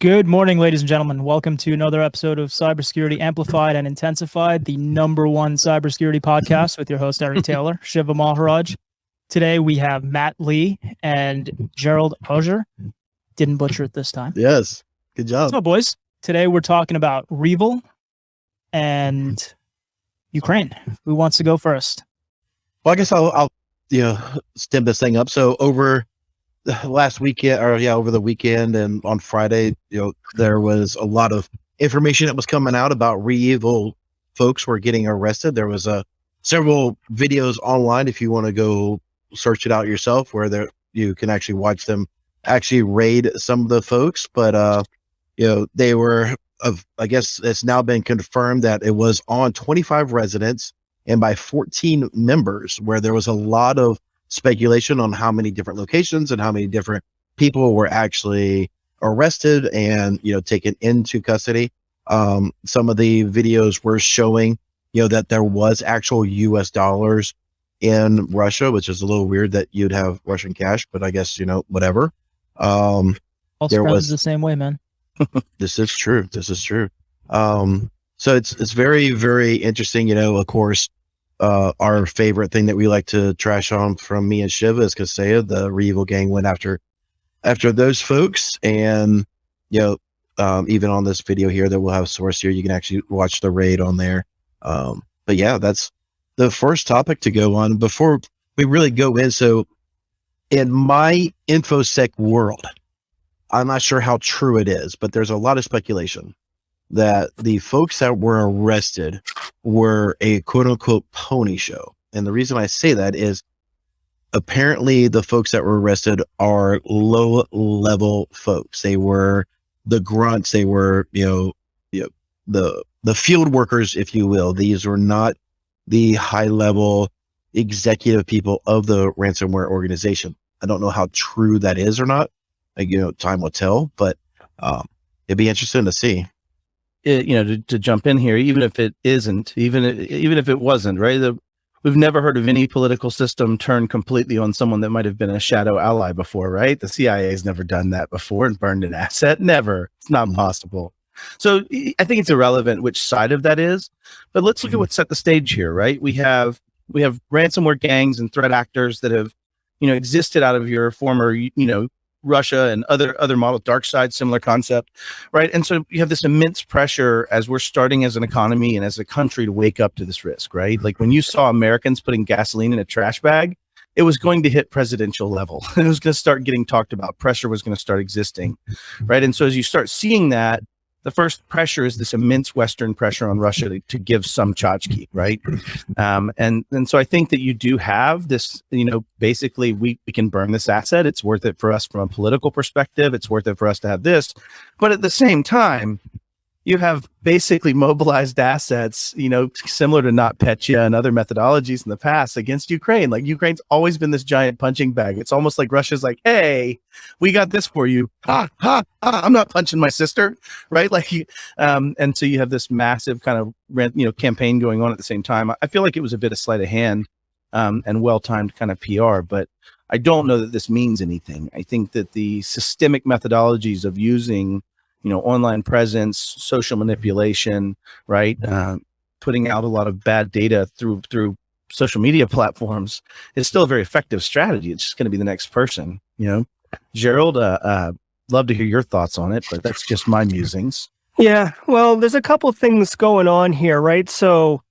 Good morning, ladies and gentlemen. Welcome to another episode of Cybersecurity Amplified and Intensified, the #1 cybersecurity podcast with your host, Eric Taylor, Shiva Maharaj. Today we have Matt Lee and Gerald Auger. Didn't butcher it this time. Yes. Good job. So, boys, today we're talking about REvil and Ukraine. Who wants to go first? Well, I guess I'll stem this thing up. So over the last weekend, over the weekend and on Friday, there was a lot of information that was coming out about REvil folks were getting arrested. There was several videos online if you want to go search it out yourself, where you can actually watch them actually raid some of the folks. But they were I guess it's now been confirmed that it was on 25 residents and by 14 members, where there was a lot of speculation on how many different locations and how many different people were actually arrested and taken into custody. Some of the videos were showing that there was actual US dollars in Russia, which is a little weird that you'd have Russian cash, but I guess whatever. All was the same way, man. This is true. So it's very, very interesting. Of course, our favorite thing that we like to trash on from me and Shiva is Kaseya. The REvil gang went after those folks, and even on this video here that we'll have a source here, you can actually watch the raid on there. But yeah, that's the first topic to go on before we really go in. So in my InfoSec world, I'm not sure how true it is, but there's a lot of speculation that the folks that were arrested were a quote unquote pony show. And the reason I say that is apparently the folks that were arrested are low level folks. They were the grunts. They were, the field workers, if you will. These were not the high level executive people of the ransomware organization. I don't know how true that is or not. Time will tell, but it'd be interesting to see. To jump in here, even if it isn't, even if it wasn't, right? We've never heard of any political system turn completely on someone that might have been a shadow ally before, right? The CIA has never done that before and burned an asset. Never. It's not possible. So I think it's irrelevant which side of that is, but let's look at what set the stage here, right? We have ransomware gangs and threat actors that have, existed out of your former, Russia and other models, dark side, similar concept, right? And so you have this immense pressure as we're starting as an economy and as a country to wake up to this risk, right? Like when you saw Americans putting gasoline in a trash bag, it was going to hit presidential level. It was going to start getting talked about. Pressure was going to start existing, right? And so as you start seeing that, the first pressure is this immense Western pressure on Russia to give some tchotchke, right? And so I think that you do have this, basically we can burn this asset. It's worth it for us from a political perspective. It's worth it for us to have this. But at the same time, you have basically mobilized assets, similar to NotPetya and other methodologies in the past against Ukraine. Like Ukraine's always been this giant punching bag. It's almost like Russia's like, hey, we got this for you. Ha, ha, ha. I'm not punching my sister, right? And so you have this massive kind of, campaign going on at the same time. I feel like it was a bit of sleight of hand and well-timed kind of PR, but I don't know that this means anything. I think that the systemic methodologies of using online presence, social manipulation, right? Putting out a lot of bad data through social media platforms is still a very effective strategy. It's just going to be the next person, Gerald, love to hear your thoughts on it, but that's just my musings. Yeah, well, there's a couple things going on here, right? So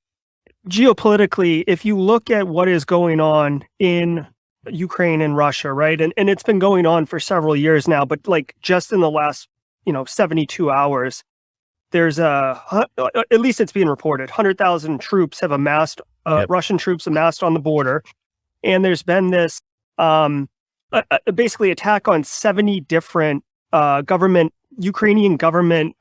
geopolitically, if you look at what is going on in Ukraine and Russia, right? And it's been going on for several years now, but like just in the last 72 hours, there's at least it's being reported, 100,000 troops have amassed, Russian troops amassed on the border. And there's been this basically attack on 70 different Ukrainian government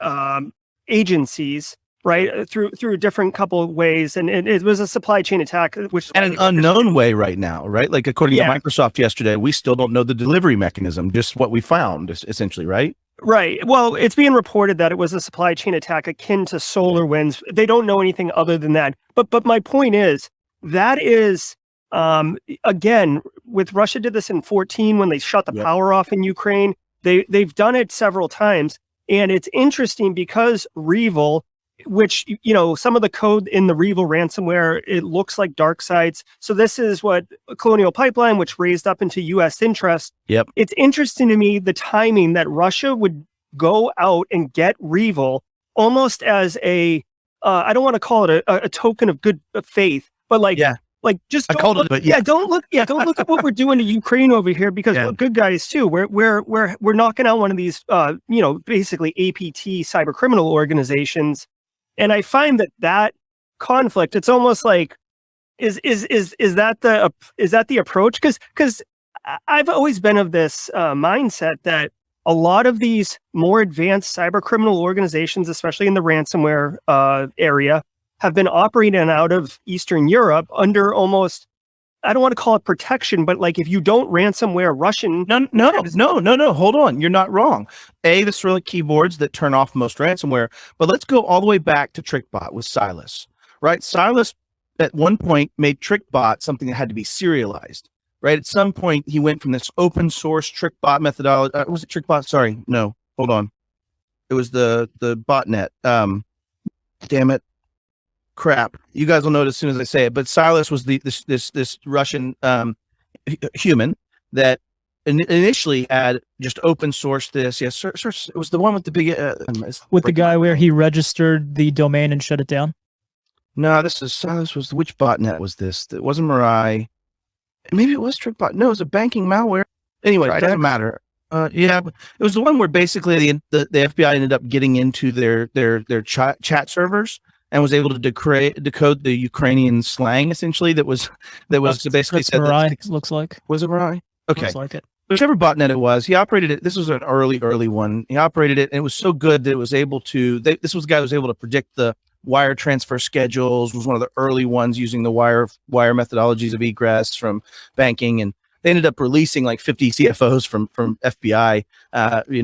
agencies, right? Through a different couple of ways. And it was a supply chain attack, which and an unknown way right now, right? Like according to Microsoft yesterday, we still don't know the delivery mechanism, just what we found essentially, right? Right. Well, it's being reported that it was a supply chain attack akin to SolarWinds. They don't know anything other than that. But my point is, that is, again, with Russia did this in 2014 when they shut the power off in Ukraine. They've done it several times. And it's interesting because REvil, which, you know, some of the code in the REvil ransomware, it looks like dark sites. So this is what Colonial Pipeline, which raised up into U.S. interest. Yep. It's interesting to me the timing that Russia would go out and get REvil almost as a, I don't want to call it a token of good faith, but like, Yeah. like just I called it, but yeah. don't look at what we're doing to Ukraine over here, because we're good guys too. We're knocking out one of these, you know, basically APT cyber criminal organizations. And I find that conflict, it's almost like, is that the approach? Because I've always been of this mindset that a lot of these more advanced cyber criminal organizations, especially in the ransomware area, have been operating out of Eastern Europe under almost, I don't want to call it protection, but like if you don't ransomware Russian. No. Hold on. You're not wrong. The Cyrillic keyboards that turn off most ransomware, but let's go all the way back to TrickBot with Silas, right? Silas at one point made TrickBot something that had to be serialized, right? At some point he went from this open source TrickBot methodology. Was it TrickBot? Sorry. No, hold on. It was the botnet. Damn it. Crap, you guys will know it as soon as I say it. But Silas was this Russian human that initially had just open sourced this. Yes, it was the one with the big with the guy where he registered the domain and shut it down. No, this is Silas. Was which botnet was this? It wasn't Mirai. Maybe it was TrickBot. No, it was a banking malware. Anyway, it doesn't matter. Yeah, it was the one where basically the FBI ended up getting into their chat servers and was able to decode the Ukrainian slang, essentially, that was basically said Mirai, looks like. Was it Mirai? Okay. Looks like it. Whichever botnet it was, he operated it. This was an early one. He operated it, and it was so good that it was able to, this was the guy who was able to predict the wire transfer schedules, was one of the early ones using the wire methodologies of egress from banking, and they ended up releasing like 50 CFOs from FBI,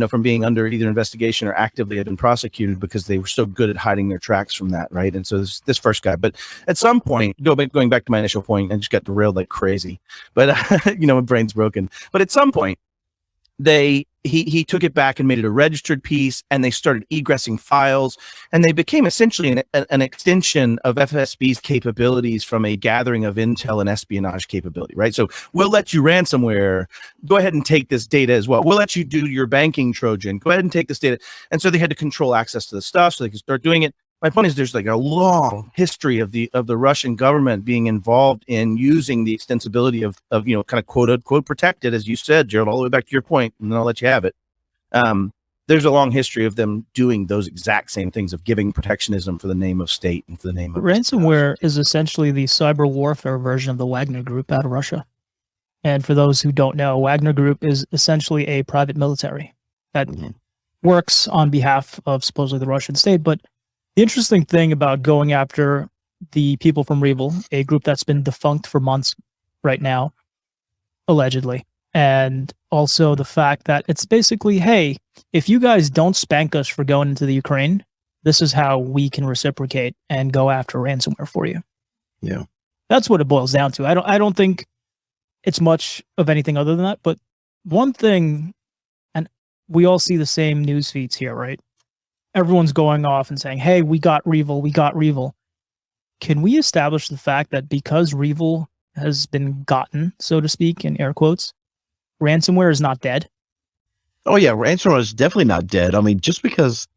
from being under either investigation or actively had been prosecuted because they were so good at hiding their tracks from that, right? And so this first guy, but at some point, going back to my initial point, I just got derailed like crazy, but my brain's broken. But at some point, he took it back and made it a registered piece, and they started egressing files, and they became essentially an extension of FSB's capabilities from a gathering of intel and espionage capability, right? So we'll let you ransomware, go ahead and take this data as well. We'll let you do your banking Trojan, go ahead and take this data. And so they had to control access to the stuff so they could start doing it. My point is there's like a long history of the Russian government being involved in using the extensibility of kind of quote unquote protected, as you said, Gerald, all the way back to your point, and then I'll let you have it. There's a long history of them doing those exact same things, of giving protectionism for the name of state and for the name of ransomware is essentially the cyber warfare version of the Wagner Group out of Russia. And for those who don't know, Wagner Group is essentially a private military that works on behalf of supposedly the Russian state. But the interesting thing about going after the people from REvil, a group that's been defunct for months right now, allegedly, and also the fact that it's basically, hey, if you guys don't spank us for going into the Ukraine, this is how we can reciprocate and go after ransomware for you. Yeah. That's what it boils down to. I don't think it's much of anything other than that. But one thing, and we all see the same news feeds here, right? Everyone's going off and saying, hey, we got REvil. Can we establish the fact that because REvil has been gotten, so to speak, in air quotes, ransomware is not dead? Oh yeah, ransomware is definitely not dead. I mean, just because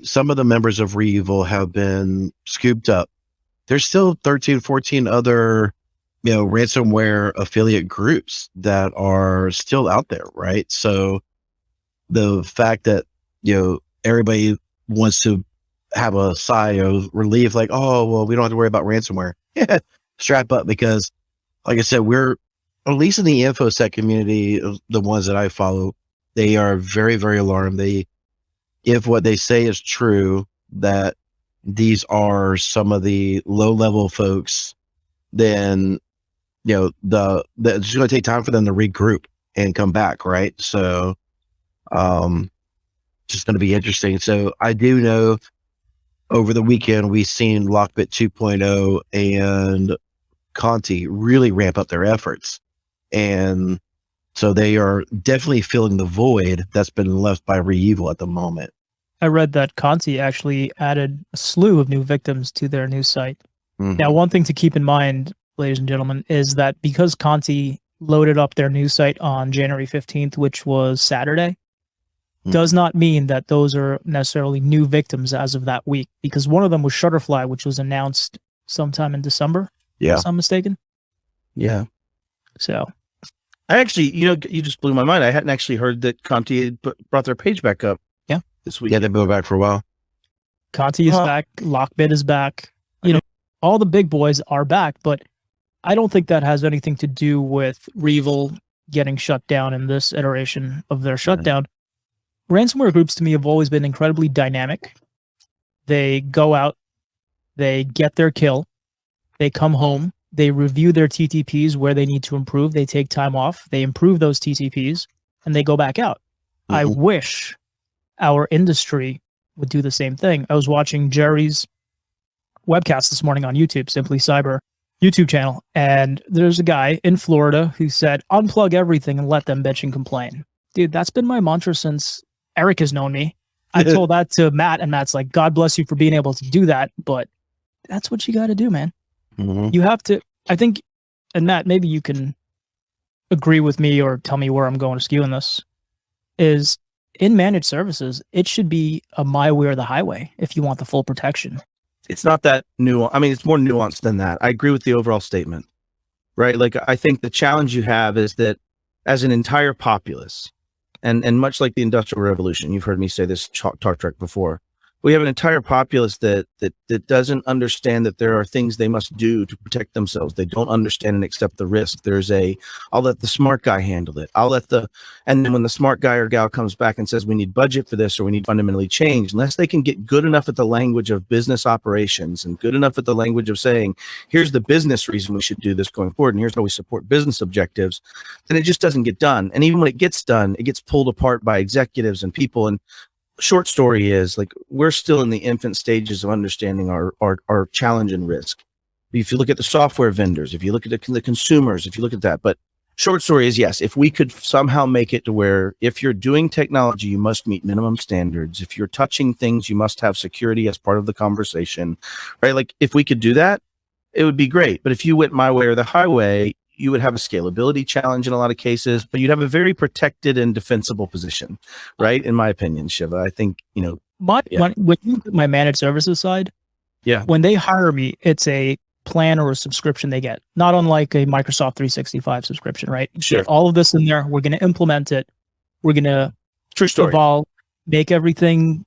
some of the members of REvil have been scooped up, there's still 13, 14 other, ransomware affiliate groups that are still out there, right? So the fact that, everybody wants to have a sigh of relief, like, oh, well, we don't have to worry about ransomware. Yeah, strap up, because like I said, we're, at least in the InfoSec community, the ones that I follow, they are very, very alarmed. If what they say is true, that these are some of the low-level folks, then, it's going to take time for them to regroup and come back, right? So, just going to be interesting. So I do know over the weekend, we've seen Lockbit 2.0 and Conti really ramp up their efforts. And So they are definitely filling the void that's been left by REvil at the moment. I read that Conti actually added a slew of new victims to their new site. Mhm. Now, one thing to keep in mind, ladies and gentlemen, is that because Conti loaded up their new site on January 15th, which was Saturday, does not mean that those are necessarily new victims as of that week, because one of them was Shutterfly, which was announced sometime in December, Yeah. if I'm mistaken. Yeah. So I actually, you just blew my mind. I hadn't actually heard that Conti had brought their page back up. Yeah. This week. Yeah, they've been back for a while. Conti is back, Lockbit is back. All the big boys are back, but I don't think that has anything to do with REvil getting shut down in this iteration of their shutdown. Ransomware groups to me have always been incredibly dynamic. They go out, they get their kill, they come home, they review their TTPs where they need to improve, they take time off, they improve those TTPs, and they go back out. I wish our industry would do the same thing. I was watching Jerry's webcast this morning on YouTube, Simply Cyber YouTube channel, and there's a guy in Florida who said, unplug everything and let them bitch and complain. Dude, that's been my mantra since Eric has known me. I told that to Matt, and Matt's like, God bless you for being able to do that, but that's what you got to do, man. You have to, I think, and Matt, maybe you can agree with me or tell me where I'm going askew in this, is in managed services, it should be a my way or the highway if you want the full protection. It's not that nuanced. I mean, it's more nuanced than that. I agree with the overall statement, right? Like, I think the challenge you have is that as an entire populace, and much like the Industrial Revolution, you've heard me say this talk track before, we have an entire populace that doesn't understand that there are things they must do to protect themselves. They don't understand and accept the risk. I'll let the smart guy handle it. And then when the smart guy or gal comes back and says, we need budget for this, or we need fundamentally change, unless they can get good enough at the language of business operations and good enough at the language of saying, here's the business reason we should do this going forward, and here's how we support business objectives, then it just doesn't get done. And even when it gets done, it gets pulled apart by executives and people. And short story is, like, we're still in the infant stages of understanding our challenge and risk. If you look at the software vendors, if you look at the consumers, if you look at that, but short story is, yes, if we could somehow make it to where if you're doing technology, you must meet minimum standards. If you're touching things, you must have security as part of the conversation, right? Like, if we could do that, it would be great. But if you went my way or the highway, you would have a scalability challenge in a lot of cases, but you'd have a very protected and defensible position, right? In my opinion, Shiva, I think, when you look at my managed services side, when they hire me, it's a plan or a subscription they get, not unlike a Microsoft 365 subscription, right? Sure. Get all of this in there. We're going to implement it. We're going to True story. evolve, have everything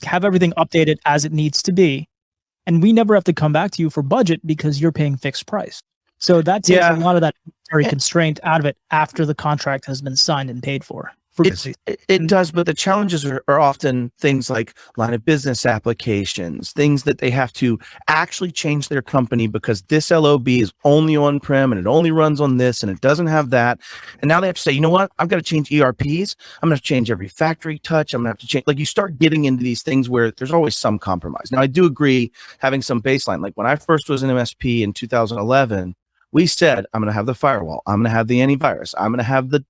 updated as it needs to be. And we never have to come back to you for budget because you're paying fixed price. So that takes a lot of that constraint out of it after the contract has been signed and paid for. It does, but the challenges are often things like line of business applications, things that they have to actually change their company because this LOB is only on-prem and it only runs on this and it doesn't have that. And now they have to say, you know what? I've got to change ERPs. I'm going to change every factory touch. I'm going to have to change. Like, you start getting into these things where there's always some compromise. Now, I do agree having some baseline. Like, when I first was an MSP in 2011, we said, I'm going to have the firewall. I'm going to have the antivirus. I'm going to have the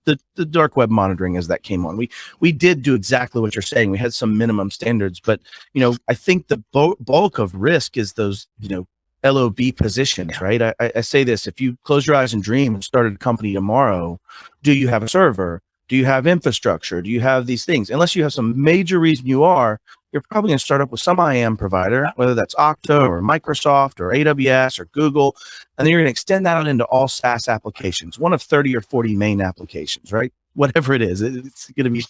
dark web monitoring as that came on. We did do exactly what you're saying. We had some minimum standards, but, I think the bulk of risk is those, LOB positions, right? I say this, if you close your eyes and dream and started a company tomorrow, do you have a server? Do you have infrastructure? Do you have these things? Unless you have some major reason you're probably going to start up with some IAM provider, whether that's Okta or Microsoft or AWS or Google, and then you're going to extend that out into all SaaS applications, one of 30 or 40 main applications, right? Whatever it is, it's going to be,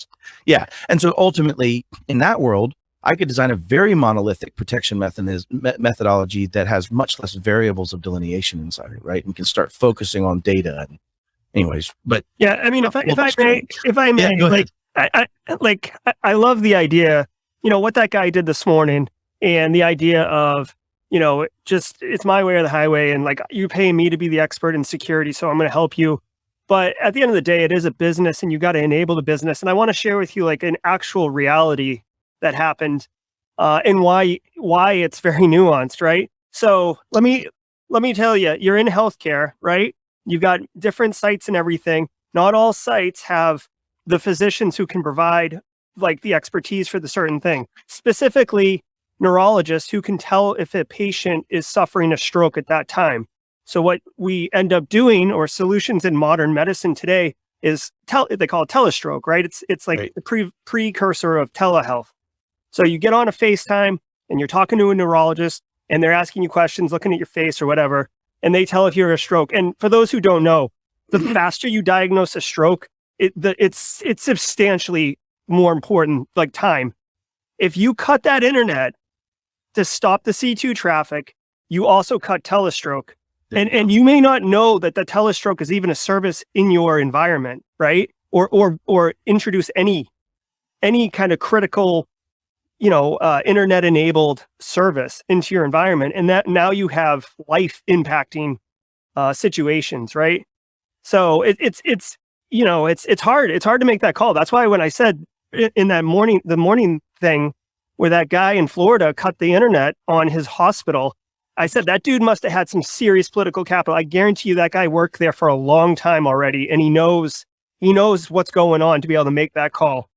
And so ultimately, in that world, I could design a very monolithic protection methodology that has much less variables of delineation inside it, right? And can start focusing on data. And anyways, but yeah, I mean, if I may, I love the idea. What that guy did this morning, and the idea of, just it's my way or the highway, and like, you pay me to be the expert in security, so I'm going to help you. But at the end of the day, it is a business, and you got to enable the business. And I want to share with you like an actual reality that happened, and why it's very nuanced, right? So let me tell you, you're in healthcare, right? You've got different sites and everything. not all sites have the physicians who can provide like the expertise for the certain thing. Specifically, neurologists who can tell if a patient is suffering a stroke at that time. So what we end up doing, or solutions in modern medicine today, is they call it telestroke, right? It's like Right. the precursor of telehealth. So you get on a FaceTime and you're talking to a neurologist and they're asking you questions, looking at your face or whatever, and they tell if you're a stroke. And for those who don't know, the faster you diagnose a stroke, it's substantially more important, like time. If you cut that internet to stop the C2 traffic, you also cut telestroke. And you may not know that the telestroke is even a service in your environment, right? Or introduce any kind of critical, internet enabled service into your environment, and that now you have life impacting situations, right? So it's hard. It's hard to make that call. That's why when I said in the morning thing where that guy in Florida cut the internet on his hospital, I said that dude must have had some serious political capital. I guarantee you that guy worked there for a long time already, and he knows what's going on to be able to make that call.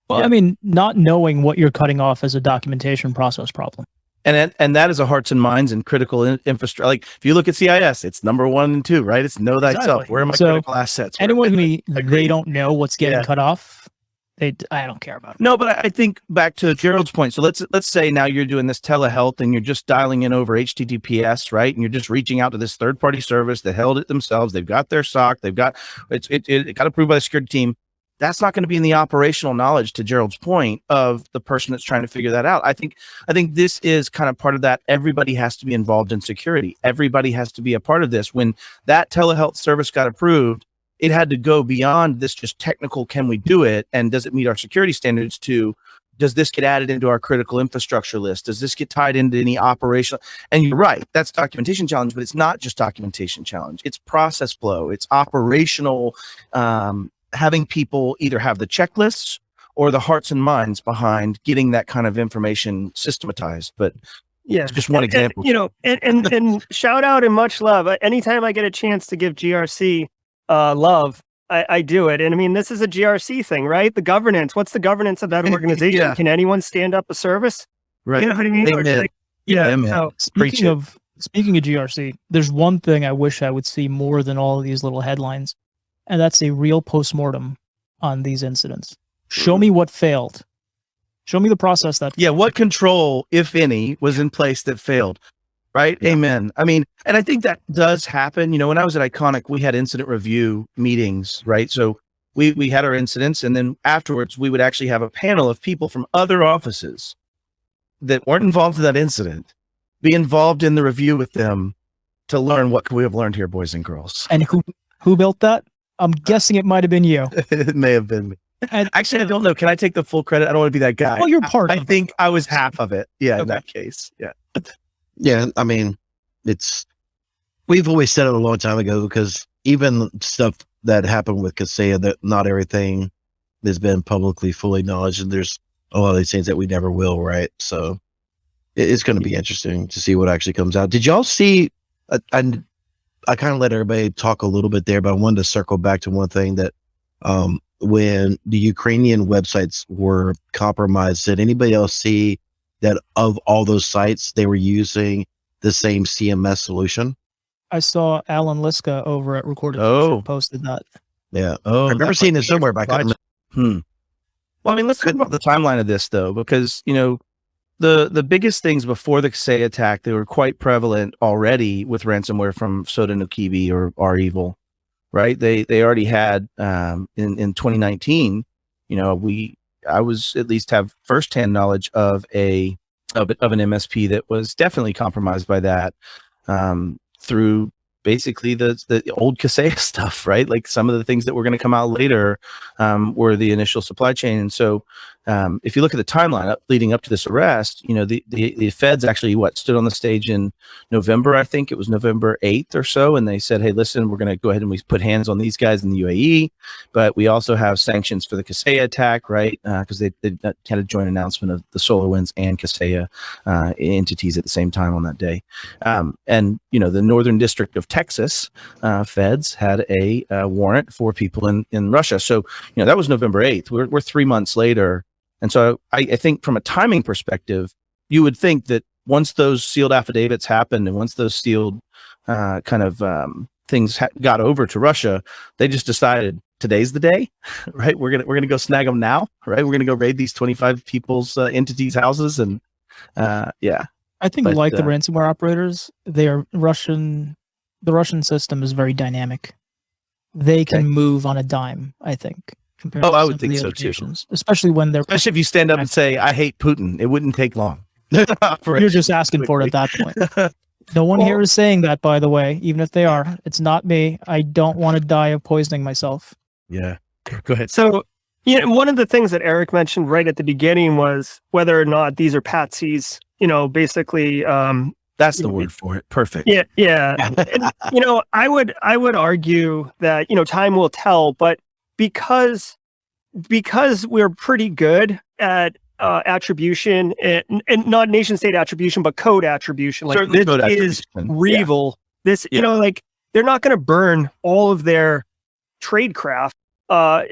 Well, I mean, not knowing what you're cutting off is a documentation process problem. And that is a hearts and minds and critical infrastructure. Like if you look at CIS, it's number 1 and 2, right? It's know thyself. Exactly. Where are my So, critical assets? Anyone who they don't know what's getting Yeah. cut off, I don't care about it. No, but I think back to Gerald's point. So let's say now you're doing this telehealth and you're just dialing in over HTTPS, right? And you're just reaching out to this third-party service that held it themselves. They've got their SOC. They've got it got approved by the security team. That's not going to be in the operational knowledge, to Gerald's point, of the person that's trying to figure that out. I think this is kind of part of that. Everybody has to be involved in security. Everybody has to be a part of this. When that telehealth service got approved, it had to go beyond this just technical, can we do it? And does it meet our security standards, to, does this get added into our critical infrastructure list? Does this get tied into any operational? And you're right, that's documentation challenge, but it's not just documentation challenge. It's process flow. It's operational, having people either have the checklists or the hearts and minds behind getting that kind of information systematized. But yeah, it's just one example. And shout out and much love. Anytime I get a chance to give GRC love, I do it. And I mean, this is a GRC thing, right? The governance. What's the governance of that organization? Yeah. Can anyone stand up a service? Right. You know what I mean? Amen. So, Speaking of GRC, there's one thing I wish I would see more than all of these little headlines, and that's a real postmortem on these incidents. Show me what failed. Show me the process that. Yeah, what control, if any, was in place that failed? Right? Yeah. Amen. I mean, and I think that does happen. When I was at Iconic, we had incident review meetings, right? So we had our incidents, and then afterwards we would actually have a panel of people from other offices that weren't involved in that incident be involved in the review with them to learn what we have learned here, boys and girls. And who built that? I'm guessing it might have been you. It may have been me. And actually, I don't know. Can I take the full credit? I don't want to be that guy. Well, you're part of it. I think I was half of it. Yeah, Okay. in that case. Yeah. Yeah, I mean, we've always said it a long time ago, because even stuff that happened with Kaseya, that not everything has been publicly fully acknowledged, and there's a lot of these things that we never will, right? So it's going to be interesting to see what actually comes out. Did y'all see, I kind of let everybody talk a little bit there, but I wanted to circle back to one thing that when the Ukrainian websites were compromised, did anybody else see that of all those sites, they were using the same CMS solution? I saw Alan Liska over at Recorded posted that. Yeah. Oh, I remember seeing it somewhere, but I can't remember. Well, I mean, let's talk about the timeline of this, though, because, the biggest things before the Kaseya attack, they were quite prevalent already with ransomware from Soda Nukibi or REvil, right? They already had in 2019, I was at least have firsthand knowledge of an MSP that was definitely compromised by that through basically the old Kaseya stuff, right? Like some of the things that were going to come out later were the initial supply chain. And so if you look at the timeline leading up to this arrest, the feds actually stood on the stage in November. I think it was November 8th or so, and they said, "Hey, listen, we're going to go ahead and we put hands on these guys in the UAE, but we also have sanctions for the Kaseya attack, right? Because they had a joint announcement of the SolarWinds and Kaseya entities at the same time on that day, and the Northern District of Texas feds had a warrant for people in Russia. So that was November 8th. We're 3 months later. And so I think from a timing perspective, you would think that once those sealed affidavits happened and once those sealed things got over to Russia, they just decided today's the day, right? We're gonna go snag them now, right? We're gonna go raid these 25 people's entities' houses, and yeah. I think, like the ransomware operators, they are Russian. The Russian system is very dynamic. They can move on a dime, I think. I would think so too. Especially if you stand up and say, "I hate Putin," it wouldn't take long. You're just asking for it at that point. No one here is saying that, by the way, even if they are. It's not me. I don't want to die of poisoning myself. Yeah. Go ahead. So, one of the things that Eric mentioned right at the beginning was whether or not these are patsies, basically. That's the word for it. Perfect. Yeah. Yeah. And, I would argue that, time will tell, but because we're pretty good at attribution and not nation state attribution, but code attribution. Like certainly this is REvil. This, they're not going to burn all of their tradecraft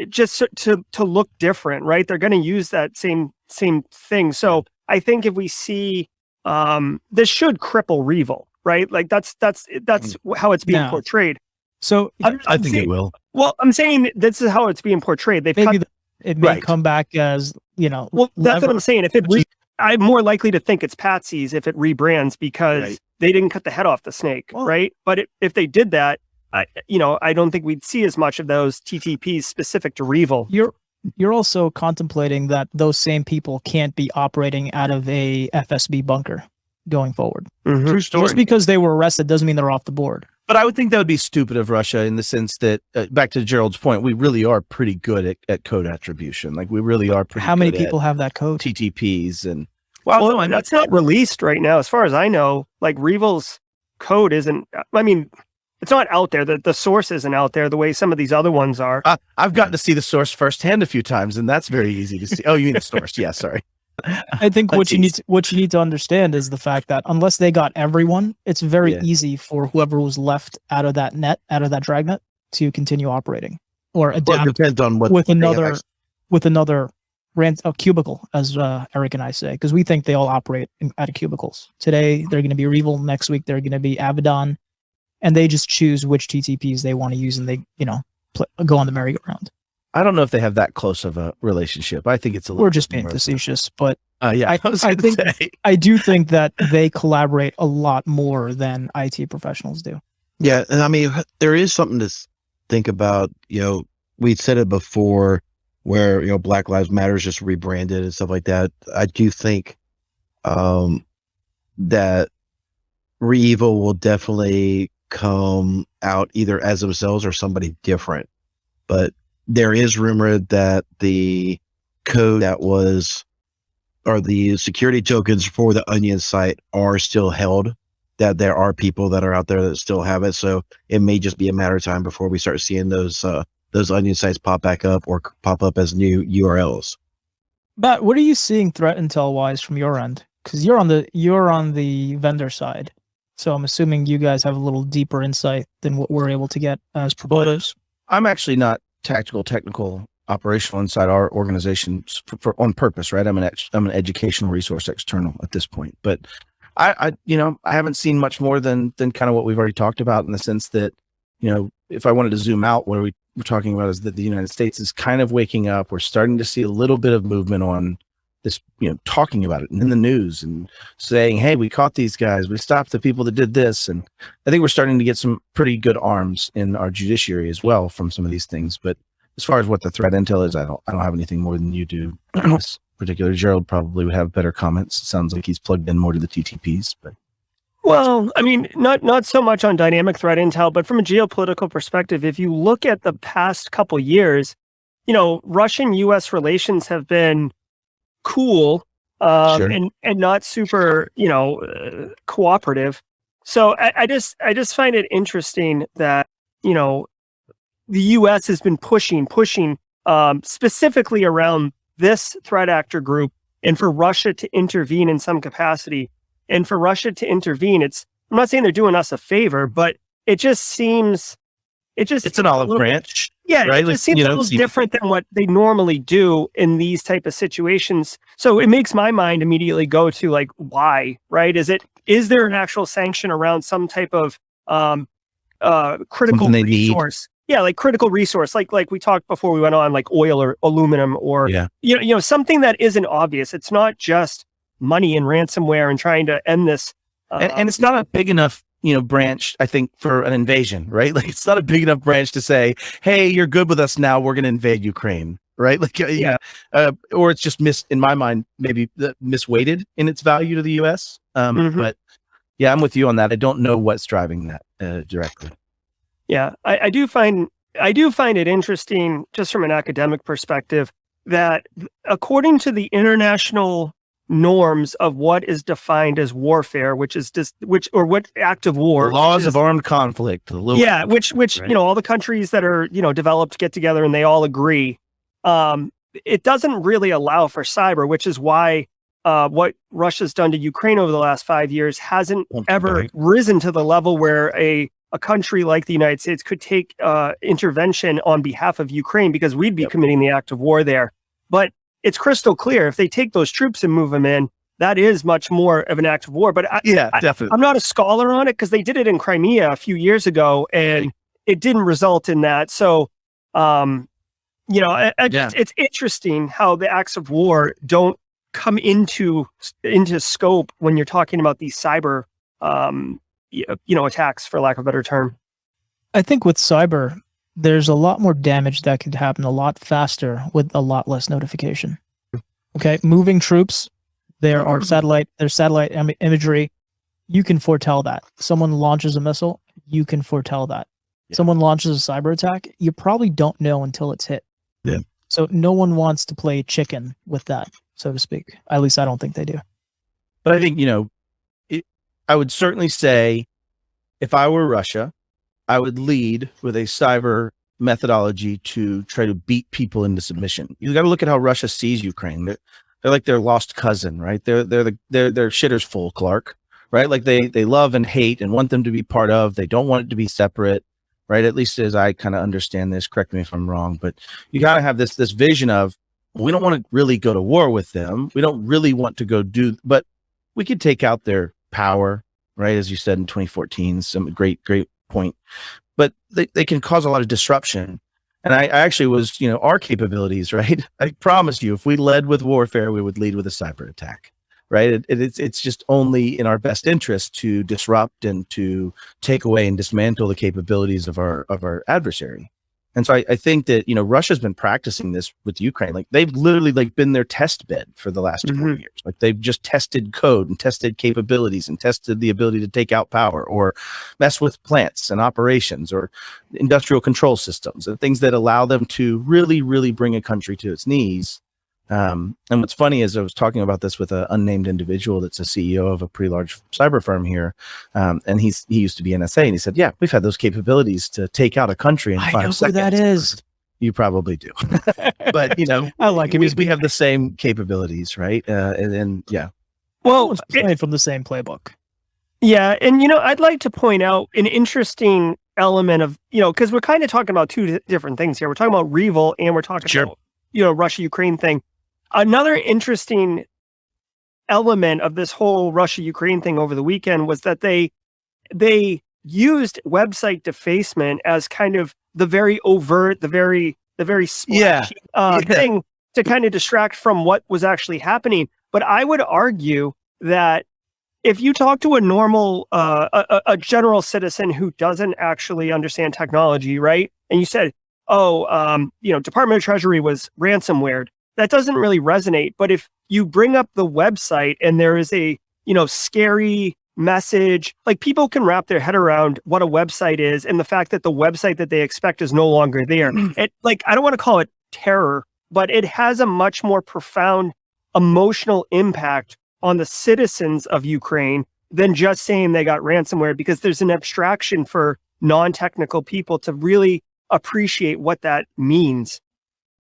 just to look different, right? They're going to use that same thing. So I think if we see this should cripple REvil, right? Like that's how it's being portrayed. So I think it will. Well, I'm saying this is how it's being portrayed. It may come back as, Well, that's what I'm saying. If I'm more likely to think it's patsies if it rebrands because they didn't cut the head off the snake, right? But if they did that, I don't think we'd see as much of those TTPs specific to REvil. You're also contemplating that those same people can't be operating out of a FSB bunker going forward. Mm-hmm. True story. Just because they were arrested doesn't mean they're off the board. But I would think that would be stupid of Russia in the sense that, back to Gerald's point, we really are pretty good at code attribution. Like we really are pretty How many good people have that code? TTPs and well, that's not released right now. As far as I know, like REvil's code isn't, it's not out there. The source isn't out there the way some of these other ones are. I've gotten to see the source firsthand a few times, and that's very easy to see. Oh, you mean the source? Yeah, sorry. I think what you need to understand is the fact that unless they got everyone, it's very easy for whoever was left out of that dragnet to continue operating or adapt. It depends on what with another cubicle, as Eric and I say, because we think they all operate out of cubicles. Today they're going to be REvil, next week they're going to be Abaddon, and they just choose which TTPs they want to use, and they go on the merry-go-round. I don't know if they have that close of a relationship. I think it's a little. We're just being facetious, but I do think that they collaborate a lot more than IT professionals do. Yeah, and there is something to think about. We said it before, where Black Lives Matter is just rebranded and stuff like that. I do think that REvil will definitely come out either as themselves or somebody different, but there is rumor that the code or the security tokens for the Onion site are still held, that there are people that are out there that still have it. So it may just be a matter of time before we start seeing those Onion sites pop back up or pop up as new URLs. But what are you seeing threat intel wise from your end? Because you're on the vendor side. So I'm assuming you guys have a little deeper insight than what we're able to get as providers. I'm actually not technical, operational inside our organization for on purpose, right? I'm an educational resource external at this point, but I haven't seen much more than kind of what we've already talked about, in the sense that, if I wanted to zoom out, what we're talking about is that the United States is kind of waking up. We're starting to see a little bit of movement on this, talking about it in the news and saying, hey, we caught these guys, we stopped the people that did this. And I think we're starting to get some pretty good arms in our judiciary as well from some of these things. But as far as what the threat intel is, I don't have anything more than you do. This particular Gerald probably would have better comments. It sounds like he's plugged in more to the TTPs, but. Well, not so much on dynamic threat intel, but from a geopolitical perspective, if you look at the past couple years, Russian-U.S. relations have been cool, Sure. and not super, cooperative. So I just find it interesting that, the U.S. has been pushing, specifically around this threat actor group, and for Russia to intervene in some capacity. And for Russia to intervene, I'm not saying they're doing us a favor, but it just seems, It's an olive branch. yeah, right? it Like, just seems a little different than what they normally do in these type of situations. So it makes my mind immediately go to like, why, right? Is there an actual sanction around some type of critical Something they need. resource? Yeah, like critical resource, like we talked before we went on, like oil or aluminum, or something that isn't obvious. It's not just money and ransomware and trying to end this. And it's not a big enough, branch, I think, for an invasion, right? Like, it's not a big enough branch to say, hey, you're good with us now, we're going to invade Ukraine, right? Like, or it's just in my mind, maybe misweighted in its value to the U.S. But yeah, I'm with you on that. I don't know what's driving that directly. Yeah, I do find it interesting, just from an academic perspective, that according to the international norms of what is defined as warfare, which is what act of war, The laws of armed conflict. which right? All the countries that are developed get together and they all agree. It doesn't really allow for cyber, which is why what Russia's done to Ukraine over the last 5 years hasn't ever risen to the level where a country like the United States could take intervention on behalf of Ukraine, because we'd be committing the act of war there. But it's crystal clear, if they take those troops and move them in, that is much more of an act of war. But definitely. I'm not a scholar on it, because they did it in Crimea a few years ago and it didn't result in that. So, it's interesting how the acts of war don't come into scope when you're talking about these cyber attacks, for lack of a better term. I think with cyber, there's a lot more damage that could happen a lot faster with a lot less notification. Okay, moving troops, there's satellite imagery. You can foretell that. Someone launches a missile, you can foretell that. Yeah. Someone launches a cyber attack, you probably don't know until it's hit. Yeah. So no one wants to play chicken with that, so to speak. At least I don't think they do. But I think, I would certainly say, if I were Russia, I would lead with a cyber methodology to try to beat people into submission. You got to look at how Russia sees Ukraine. They're like their lost cousin, right? They're shitter's full, Clark, right? Like they love and hate and want them to be part of. They don't want it to be separate, right? At least as I kind of understand this. Correct me if I'm wrong, but you got to have this vision of, we don't want to really go to war with them. We don't really want to but we could take out their power, right? As you said in 2014, some great point. But they can cause a lot of disruption. And I actually was, our capabilities, right? I promise you, if we led with warfare, we would lead with a cyber attack, right? It's just only in our best interest to disrupt and to take away and dismantle the capabilities of our adversary. And so I think that, Russia's been practicing this with Ukraine. Like, they've literally been their test bed for the last 4 years. Like, they've just tested code and tested capabilities and tested the ability to take out power or mess with plants and operations or industrial control systems and things that allow them to really, really bring a country to its knees. And what's funny is I was talking about this with an unnamed individual that's a CEO of a pretty large cyber firm here. And he used to be NSA, and he said, yeah, we've had those capabilities to take out a country in 5 seconds. I know who that is. You probably do. But, I like him. We have the same capabilities, right? And yeah. Well, it's playing from the same playbook. Yeah. And, I'd like to point out an interesting element of, because we're kind of talking about two different things here. We're talking about REvil, and we're talking about, Russia-Ukraine thing. Another interesting element of this whole Russia-Ukraine thing over the weekend was that they used website defacement as kind of the very overt, the very splashy thing to kind of distract from what was actually happening. But I would argue that if you talk to a normal, a general citizen who doesn't actually understand technology, right, and you said, Department of Treasury was ransomware, that doesn't really resonate. But if you bring up the website and there is a, scary message, like, people can wrap their head around what a website is and the fact that the website that they expect is no longer there. I don't want to call it terror, but it has a much more profound emotional impact on the citizens of Ukraine than just saying they got ransomware, because there's an abstraction for non-technical people to really appreciate what that means.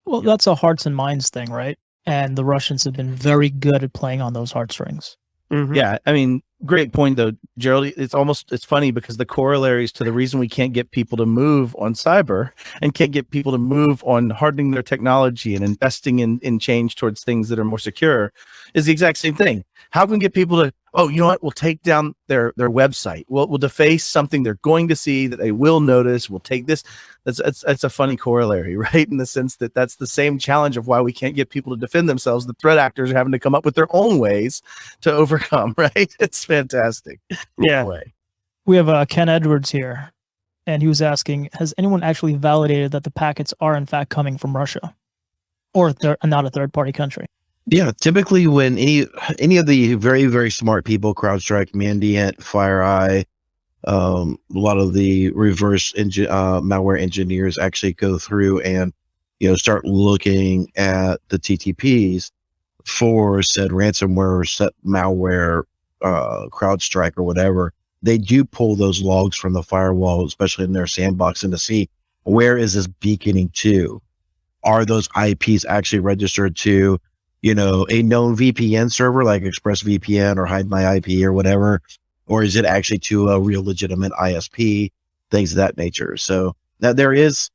Well, that's a hearts and minds thing, right? And the Russians have been very good at playing on those heartstrings. Mhm. Yeah, I mean, great point though, Gerald. It's funny because the corollaries to the reason we can't get people to move on cyber and can't get people to move on hardening their technology and investing in change towards things that are more secure is the exact same thing. How can we get people to, oh, you know what? We'll take down their website. We'll deface something they're going to see that they will notice. We'll take this. That's a funny corollary, right? In the sense that that's the same challenge of why we can't get people to defend themselves. The threat actors are having to come up with their own ways to overcome, right? It's fantastic. Yeah. We have Ken Edwards here, and he was asking, has anyone actually validated that the packets are in fact coming from Russia or not a third-party country? Yeah, typically when any of the very, very smart people, CrowdStrike, Mandiant, FireEye, a lot of the reverse malware engineers actually go through and start looking at the TTPs for said ransomware or set malware, CrowdStrike or whatever. They do pull those logs from the firewall, especially in their sandbox, and to see where is this beaconing to. Are those IPs actually registered to a known VPN server like ExpressVPN or Hide My IP or whatever, or is it actually to a real legitimate ISP, things of that nature. So now there is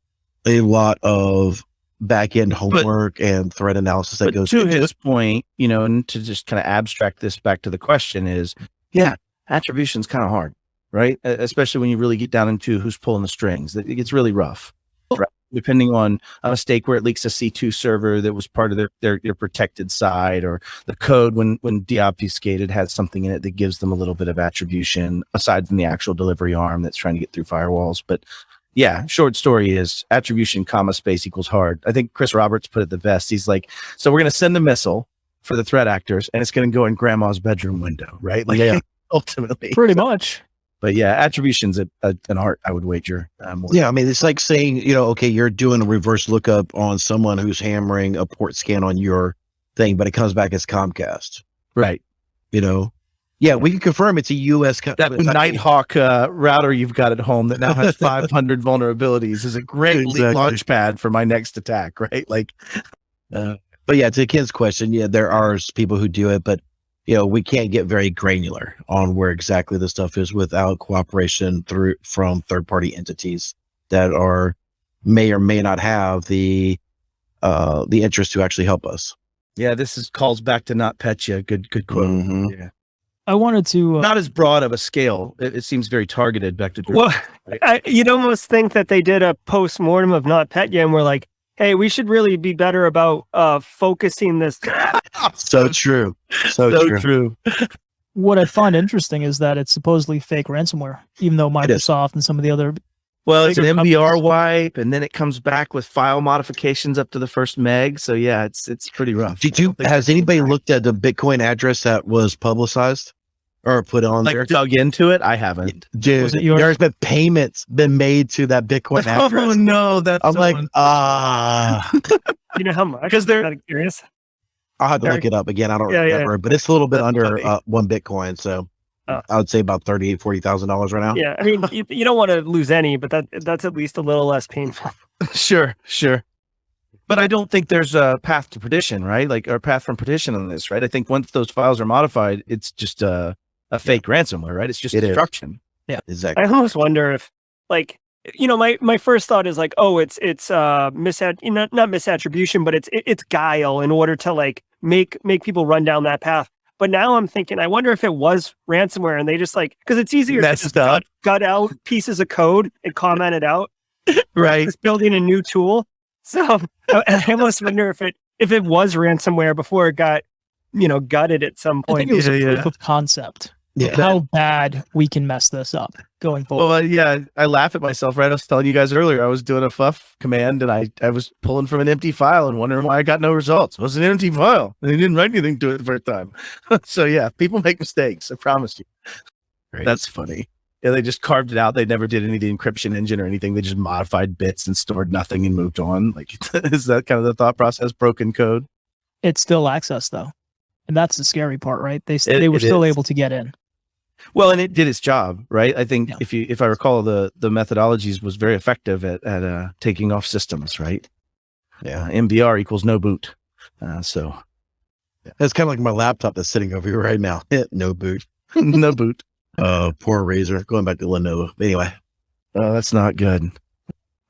a lot of back-end homework and threat analysis that goes to into his it. point, and to just kind of abstract this back to the question is, yeah, attribution's kind of hard, right? Especially when you really get down into who's pulling the strings. It gets really rough. Right? Depending on a mistake where it leaks a C2 server that was part of their protected side, or the code when deobfuscated has something in it that gives them a little bit of attribution aside from the actual delivery arm that's trying to get through firewalls. But yeah, short story is attribution, space equals hard. I think Chris Roberts put it the best. He's like, so we're going to send a missile for the threat actors and it's going to go in grandma's bedroom window, right? Like, Yeah. ultimately. Pretty much. But yeah, attribution's an art, I would wager. More. Yeah, I mean, it's like saying, okay, you're doing a reverse lookup on someone who's hammering a port scan on your thing, but it comes back as Comcast. Right. Yeah, we can confirm it's a U.S. That Nighthawk router you've got at home that now has 500 vulnerabilities is a great launch pad for my next attack, right? Like, but yeah, to Ken's question, yeah, there are people who do it, but we can't get very granular on where exactly the stuff is without cooperation from third-party entities that may or may not have the interest to actually help us. Yeah, this calls back to NotPetya. Good quote. Mm-hmm. Yeah. I wanted to Not as broad of a scale. It seems very targeted back to. Well, you'd almost think that they did a post-mortem of NotPetya and were like, hey, we should really be better about focusing this. So true. So true. What I find interesting is that it's supposedly fake ransomware, even though Microsoft and some of the other. Well, it's an bigger MBR companies- wipe, and then it comes back with file modifications up to the first meg. So yeah, it's pretty rough. Has anybody looked at the Bitcoin address that was publicized or put on there? Dug into it? I haven't. Dude, Was it yours? there's been payments been made to that Bitcoin address. Oh no, that's I'm so like, You know how much? Because they're- Kind of curious. I'll have to look it up again. I don't Yeah, remember, but it's a little bit That's under funny. 1 Bitcoin. So I would say about $40,000 right now. Yeah, I mean, you don't want to lose any, but that's at least a little less painful. Sure. But I don't think there's a path to perdition, right? Like, or a path from perdition on this, right? I think once those files are modified, it's just a fake ransomware, right? It's just It is. destruction. Yeah, Exactly. I almost wonder if, like, my first thought is like, oh, it's not misattribution, but it's guile in order to like make people run down that path. But now I'm thinking, I wonder if it was ransomware and they just like, because it's easier That's to just stuff. gut out pieces of code and comment it out. Right. Just building a new tool. So I almost wonder if it was ransomware before it got, gutted at some I point. think it was a Yeah. proof of concept. Yeah. How bad we can mess this up going forward. Well, yeah, I laugh at myself, right? I was telling you guys earlier, I was doing a fuff command and I was pulling from an empty file and wondering why I got no results. It was an empty file. And they didn't write anything to it the first time. So yeah, people make mistakes. I promise you. Great. That's funny. Yeah, they just carved it out. They never did any of the encryption engine or anything. They just modified bits and stored nothing and moved on. Like, is that kind of the thought process? Broken code? It's still access though. And that's the scary part, right? They were still able to get in. Well, and it did its job, right? I think Yeah. if I recall, the methodologies was very effective at taking off systems, right? Yeah. MBR equals no boot. So That's kind of like my laptop that's sitting over here right now. No boot. no boot. Poor Razer. Going back to Lenovo. Anyway. Oh, that's not good.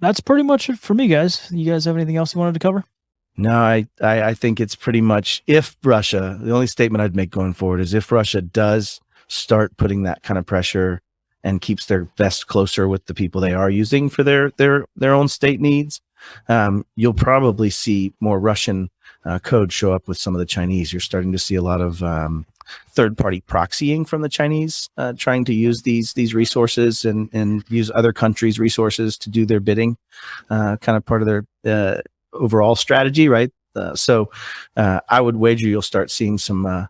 That's pretty much it for me, guys. You guys have anything else you wanted to cover? No, I think it's pretty much if Russia, the only statement I'd make going forward is if Russia does start putting that kind of pressure and keeps their vest closer with the people they are using for their own state needs, you'll probably see more Russian code show up with some of the Chinese. You're starting to see a lot of third-party proxying from the Chinese, trying to use these resources and use other countries' resources to do their bidding, kind of part of their overall strategy, right? So I would wager you'll start seeing some of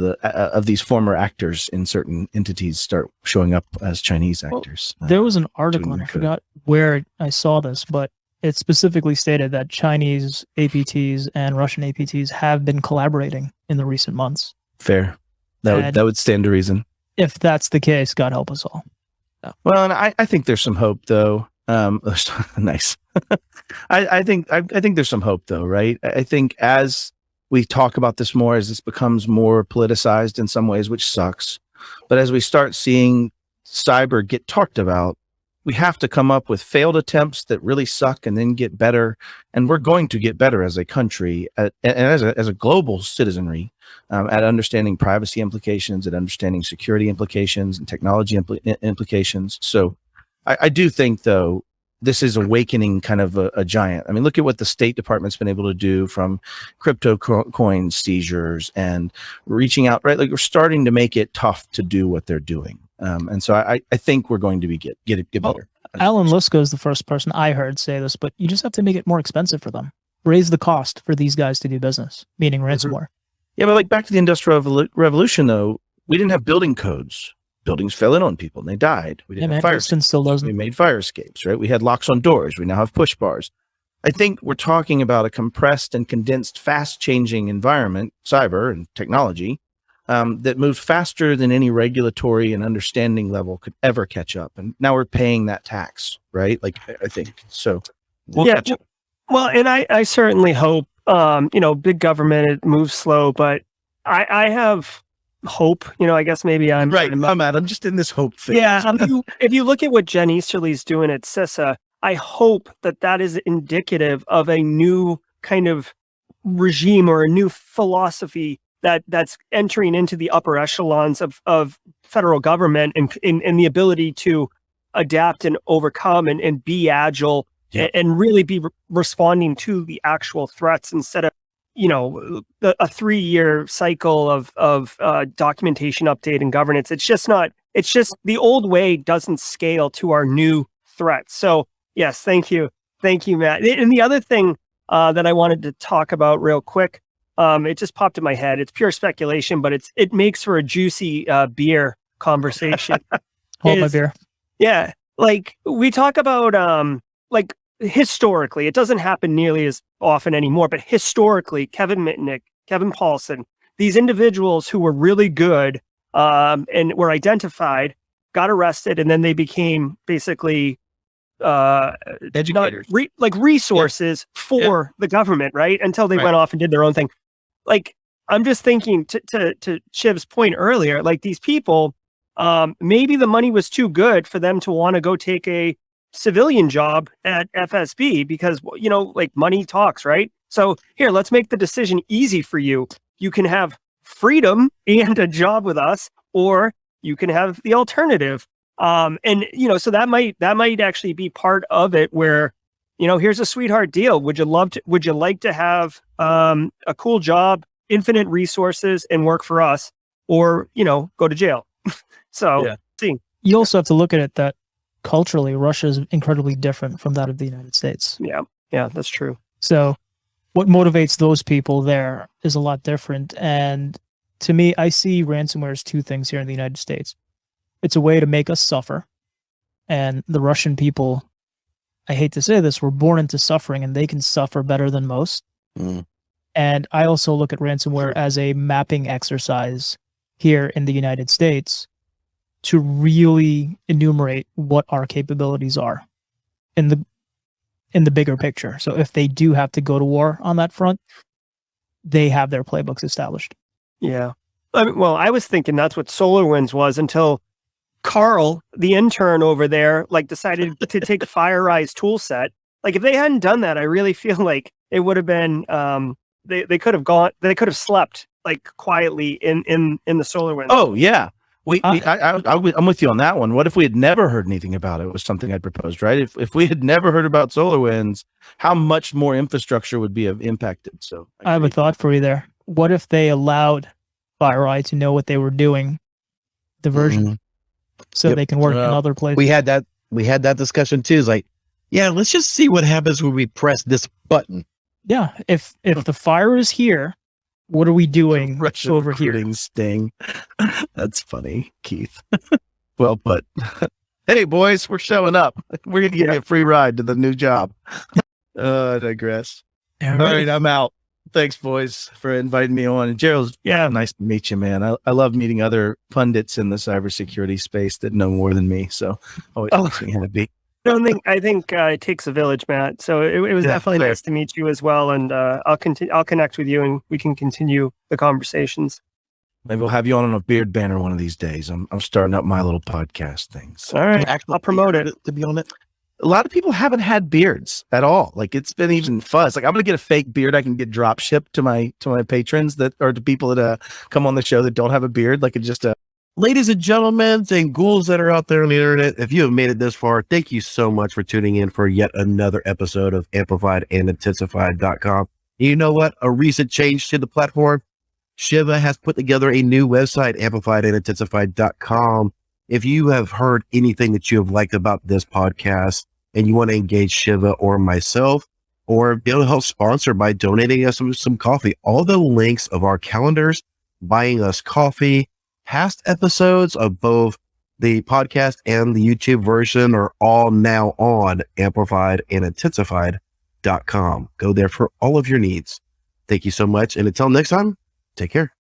the of these former actors in certain entities start showing up as Chinese actors. There was an article, and I forgot where I saw this, but it specifically stated that Chinese APTs and Russian APTs have been collaborating in the recent months. Fair. That would stand to reason. If that's the case, God help us all. Well, and I think there's some hope, though. Nice. I think there's some hope, though, right? I think as we talk about this more, as this becomes more politicized in some ways, which sucks, but as we start seeing cyber get talked about, we have to come up with failed attempts that really suck and then get better. And we're going to get better as a country and as a global citizenry at understanding privacy implications, at understanding security implications and technology implications. So I do think, though, this is awakening kind of a giant. I mean, look at what the State Department's been able to do from crypto coin seizures and reaching out, right? Like we're starting to make it tough to do what they're doing. And so I think we're going to be get better. Alan Lusko is the first person I heard say this, but you just have to make it more expensive for them. Raise the cost for these guys to do business, meaning ransomware. Yeah, but like back to the Industrial Revolution, though, we didn't have building codes. Buildings fell in on people and they died. We didn't have fire escapes. Still doesn't. We made fire escapes, right? We had locks on doors. We now have push bars. I think we're talking about a compressed and condensed, fast-changing environment, cyber and technology, that moved faster than any regulatory and understanding level could ever catch up. And now we're paying that tax, right? Like, I think so. We'll catch up. Well, and I certainly hope, big government, it moves slow, but I have hope, I guess maybe I'm right. I'm just in this hope thing. Yeah. If you look at what Jen Easterly's doing at CISA, I hope that is indicative of a new kind of regime or a new philosophy that's entering into the upper echelons of federal government and the ability to adapt and overcome and be agile and really be responding to the actual threats instead of, a 3-year cycle of documentation update and governance. It's just the old way doesn't scale to our new threats. So yes, thank you, Matt. And the other thing that I wanted to talk about real quick, it just popped in my head. It's pure speculation, but it makes for a juicy beer conversation. Hold my beer. Yeah, like we talk about like historically, it doesn't happen nearly as often anymore, but historically, Kevin Mitnick, Kevin Paulson, these individuals who were really good and were identified, got arrested, and then they became basically educators, resources for the government, right? Until they went off and did their own thing. Like, I'm just thinking to Shiv's point earlier, like these people, maybe the money was too good for them to want to go take a civilian job at FSB because, like money talks, right? So here, let's make the decision easy for you. You can have freedom and a job with us, or you can have the alternative. So that might actually be part of it where, here's a sweetheart deal. Would you like to have a cool job, infinite resources, and work for us, or, go to jail? See. You also have to look at it that culturally, Russia is incredibly different from that of the United States. Yeah, that's true. So what motivates those people there is a lot different. And to me, I see ransomware as two things here in the United States. It's a way to make us suffer. And the Russian people, I hate to say this, were born into suffering and they can suffer better than most. And I also look at ransomware as a mapping exercise here in the United States to really enumerate what our capabilities are in the bigger picture. So if they do have to go to war on that front, they have their playbooks established. Yeah. I mean, well, I was thinking that's what SolarWinds was until Carl, the intern over there, like decided to take FireEye's tool set. Like if they hadn't done that, I really feel like it would have been they could have slept like quietly in the SolarWinds. Oh yeah. I'm with you on that one. What if we had never heard anything about it? Was something I'd proposed, right? If we had never heard about SolarWinds, how much more infrastructure would be impacted? So I have a thought for you there. What if they allowed FireEye to know what they were doing, diversion, so they can work in other places? We had that discussion too. It's like, yeah, let's just see what happens when we press this button. Yeah, if the fire is here, what are we doing Russian over here? recruiting sting. That's funny, Keith. Well put. Hey boys, we're showing up. We're gonna give you a free ride to the new job. I digress. Yeah, All right, I'm out. Thanks, boys, for inviting me on. And Gerald, Yeah. nice to meet you, man. I love meeting other pundits in the cybersecurity space that know more than me. So always makes me happy. I think it takes a village, Matt. So it was definitely fair. nice to meet you as well. And I'll connect with you and we can continue the conversations. Maybe we'll have you on a beard banner one of these days. I'm starting up my little podcast things. All right. Actually, I'll promote it. to be on it. A lot of people haven't had beards at all. Like it's been even fuzz. Like I'm gonna get a fake beard I can get drop shipped to my patrons that or to people that come on the show that don't have a beard. Like it's just a Ladies and gentlemen and ghouls that are out there on the internet, if you have made it this far, thank you so much for tuning in for yet another episode of Amplified and Intensified.com. You know what? A recent change to the platform, Shiva has put together a new website, Amplified and Intensified.com. If you have heard anything that you have liked about this podcast and you want to engage Shiva or myself, or be able to help sponsor by donating us some coffee, all the links of our calendars, buying us coffee, past episodes of both the podcast and the YouTube version are all now on Amplified and Intensified.com. Go there for all of your needs. Thank you so much. And until next time, take care.